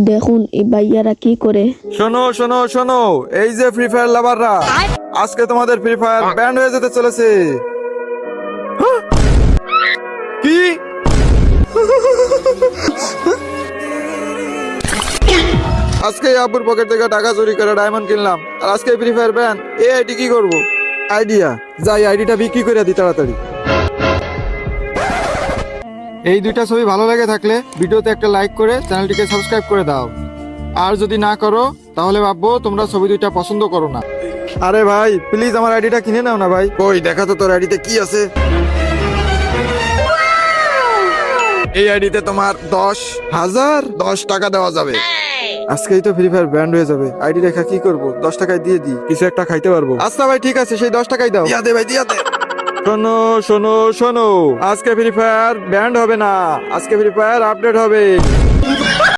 দেখুন এই ভাইয়ারা কি করে। শোনো শোনো শোনো, এই যে ফ্রি ফায়ার লাভাররা, আজকে তোমাদের ফ্রি ফায়ার ব্যান্ড হয়ে যেতে চলেছে। হ্যাঁ? কি? আজকে আব্বুর পকেট থেকে টাকা চুরি করে ডায়মন্ড কিনলাম, আর আজকে ফ্রি ফায়ার ব্যান্ড। এই আইডি কি করবো? আইডিয়া, যাই আইডিটা বিক্রি করে দিই তাড়াতাড়ি। এই দুইটা ছবি ভালো লাগে থাকলে ভিডিওতে একটা লাইক করে চ্যানেলটিকে সাবস্ক্রাইব করে দাও, আর যদি না করো তাহলে ভাববো তোমরা ছবি দুইটা পছন্দ করো না। আরে ভাই প্লিজ আমার আইডিটা কিনে নাও না ভাই। কই দেখা তো তোর আইডিতে কি আছে। এই আইডিতে তোমার 10,000 টাকা দেওয়া যাবে। আজকেই তো ফ্রি ফায়ার ব্যান্ড হয়ে যাবে, আইডি রেখা কি করবো? 10 টাকায় দিয়ে দিই, কিছু একটা খাইতে পারবো। আচ্ছা ভাই ঠিক আছে, সেই 10 টাকাই দাও। দিয়া দে ভাই, দিয়া দে। শোনো শোনো শোনো, আজকে ফ্রি ফায়ার ব্যান্ড হবে না, আজকে ফ্রি ফায়ার আপডেট হবে।